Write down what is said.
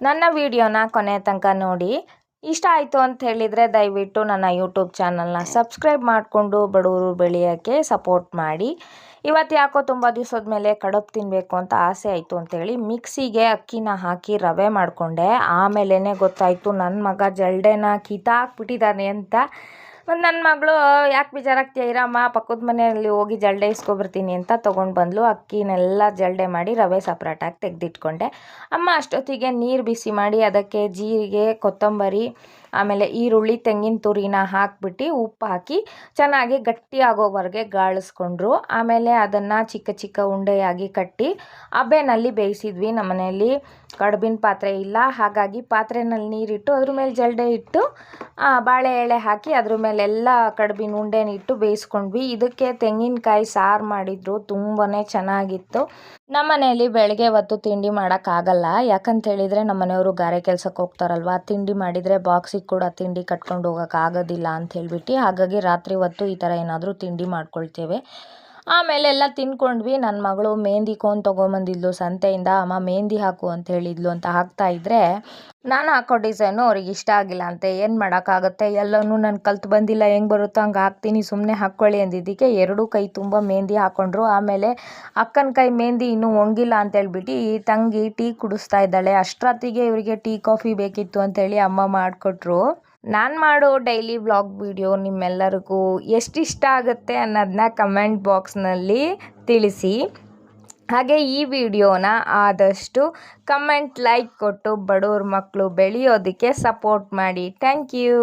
ನನ್ನ ವಿಡಿಯೋನ ಕೊನೆ ತನಕ ನೋಡಿ. ಇಷ್ಟ ಆಯಿತು ಅಂತ ಹೇಳಿದರೆ ದಯವಿಟ್ಟು ನನ್ನ ಯೂಟ್ಯೂಬ್ ಚಾನಲ್ನ ಸಬ್ಸ್ಕ್ರೈಬ್ ಮಾಡಿಕೊಂಡು ಬಡವರು ಬೆಳೆಯೋಕ್ಕೆ ಸಪೋರ್ಟ್ ಮಾಡಿ. ಇವತ್ತು ಯಾಕೋ ತುಂಬ ದಿವಸದ ಮೇಲೆ ಕಡುಬು ತಿನ್ನಬೇಕು ಅಂತ ಆಸೆ ಆಯಿತು ಅಂತೇಳಿ ಮಿಕ್ಸಿಗೆ ಅಕ್ಕಿನ ಹಾಕಿ ರವೆ ಮಾಡಿಕೊಂಡೆ. ಆಮೇಲೆ ಗೊತ್ತಾಯಿತು ನನ್ನ ಮಗ ಜಲ್ಡೆನ ಕಿತ್ತಾಕ್ಬಿಟ್ಟಿದ್ದಾನೆ ಅಂತ. ಮತ್ತು ನನ್ನ ಮಗಳು ಯಾಕೆ ಬೇಜಾರಾಗ್ತೀಯ ಇರಮ್ಮ, ಪಕ್ಕದ ಮನೆಯಲ್ಲಿ ಹೋಗಿ ಜಲ್ಡೆ ಇಸ್ಕೊಬರ್ತೀನಿ ಅಂತ ತೊಗೊಂಡು ಬಂದಳು. ಅಕ್ಕಿನೆಲ್ಲ ಜಲ್ಡೆ ಮಾಡಿ ರವೆ ಸಪ್ರೇಟಾಗಿ ತೆಗೆದಿಟ್ಕೊಂಡೆ. ಅಮ್ಮ ಅಷ್ಟೊತ್ತಿಗೆ ನೀರು ಬಿಸಿ ಮಾಡಿ ಅದಕ್ಕೆ ಜೀರಿಗೆ, ಕೊತ್ತಂಬರಿ, ಆಮೇಲೆ ಈರುಳ್ಳಿ, ತೆಂಗಿನ ತುರಿನ ಹಾಕ್ಬಿಟ್ಟು ಉಪ್ಪು ಹಾಕಿ ಚೆನ್ನಾಗಿ ಗಟ್ಟಿ ಆಗೋವರೆಗೆ ಗಾಳಿಸ್ಕೊಂಡ್ರು. ಆಮೇಲೆ ಅದನ್ನು ಚಿಕ್ಕ ಚಿಕ್ಕ ಉಂಡೆಯಾಗಿ ಕಟ್ಟಿ ಹಬೆನಲ್ಲಿ ಬೇಯಿಸಿದ್ವಿ. ನಮ್ಮನೆಯಲ್ಲಿ ಕಡುಬಿನ ಪಾತ್ರೆ ಇಲ್ಲ, ಹಾಗಾಗಿ ಪಾತ್ರೆನಲ್ಲಿ ನೀರಿಟ್ಟು ಅದ್ರ ಮೇಲೆ ಜಲ್ಡೆ ಇಟ್ಟು ಬಾಳೆ ಎಳೆ ಹಾಕಿ ಅದ್ರ ಮೇಲೆಲ್ಲ ಕಡುಬಿನ ಉಂಡೆನಿಟ್ಟು ಬೇಯಿಸ್ಕೊಂಡ್ವಿ. ಇದಕ್ಕೆ ತೆಂಗಿನಕಾಯಿ ಸಾರು ಮಾಡಿದ್ರು, ತುಂಬಾ ಚೆನ್ನಾಗಿತ್ತು. ನಮ್ಮ ಮನೆಯಲ್ಲಿ ಬೆಳಗ್ಗೆ ಹೊತ್ತು ತಿಂಡಿ ಮಾಡೋಕ್ಕಾಗಲ್ಲ, ಯಾಕಂತ ಹೇಳಿದರೆ ನಮ್ಮ ಮನೆಯವರು ಗಾರೆ ಕೆಲಸಕ್ಕೆ ಹೋಗ್ತಾರಲ್ವ, ತಿಂಡಿ ಮಾಡಿದರೆ ಬಾಕ್ಸಿಗೆ ಕೂಡ ತಿಂಡಿ ಕಟ್ಕೊಂಡು ಹೋಗೋಕ್ಕಾಗೋದಿಲ್ಲ ಅಂತ ಹೇಳ್ಬಿಟ್ಟು, ಹಾಗಾಗಿ ರಾತ್ರಿ ಹೊತ್ತು ಈ ಥರ ಏನಾದರೂ ತಿಂಡಿ ಮಾಡ್ಕೊಳ್ತೇವೆ. ಆಮೇಲೆ ಎಲ್ಲ ತಿನ್ಕೊಂಡ್ವಿ. ನನ್ನ ಮಗಳು ಮೆಹಂದಿ ಕೋನ್ ತೊಗೊಂಬಂದಿದ್ಲು ಸಂತೆಯಿಂದ. ಅಮ್ಮ ಮೆಹಂದಿ ಹಾಕು ಅಂತ ಹೇಳಿದ್ಲು ಅಂತ ಹಾಕ್ತಾಯಿದ್ರೆ ನಾನು ಹಾಕೋ ಡಿಸೈನು ಅವ್ರಿಗೆ ಇಷ್ಟ ಆಗಿಲ್ಲ ಅಂತೆ. ಏನು ಮಾಡೋಕ್ಕಾಗುತ್ತೆ, ಎಲ್ಲನೂ ನಾನು ಕಲ್ತು ಬಂದಿಲ್ಲ, ಹೆಂಗೆ ಬರುತ್ತೋ ಹಂಗೆ ಹಾಕ್ತೀನಿ, ಸುಮ್ಮನೆ ಹಾಕ್ಕೊಳ್ಳಿ ಅಂದಿದ್ದಕ್ಕೆ ಎರಡೂ ಕೈ ತುಂಬ ಮೆಹಂದಿ ಹಾಕ್ಕೊಂಡ್ರು. ಆಮೇಲೆ ಅಕ್ಕನ ಕೈ ಮೆಹಂದಿ ಇನ್ನೂ ಒಣಗಿಲ್ಲ ಅಂತೇಳ್ಬಿಟ್ಟು ಈ ತಂಗಿ ಟೀ ಕುಡಿಸ್ತಾ ಇದ್ದಾಳೆ. ಅಷ್ಟೊತ್ತಿಗೆ ಇವರಿಗೆ ಟೀ ಕಾಫಿ ಬೇಕಿತ್ತು ಅಂತೇಳಿ ಅಮ್ಮ ಮಾಡಿಕೊಟ್ರು. ನಾನು ಮಾಡೋ ಡೈಲಿ ವ್ಲಾಗ್ ವಿಡಿಯೋ ನಿಮ್ಮೆಲ್ಲರಿಗೂ ಎಷ್ಟಿಷ್ಟ ಆಗುತ್ತೆ ಅನ್ನೋದನ್ನ ಕಮೆಂಟ್ ಬಾಕ್ಸ್ನಲ್ಲಿ ತಿಳಿಸಿ. ಹಾಗೆ ಈ ವಿಡಿಯೋನ ಆದಷ್ಟು ಕಮೆಂಟ್, ಲೈಕ್ ಕೊಟ್ಟು ಬಡವ್ರ ಮಕ್ಕಳು ಬೆಳೆಯೋದಕ್ಕೆ ಸಪೋರ್ಟ್ ಮಾಡಿ. Thank you.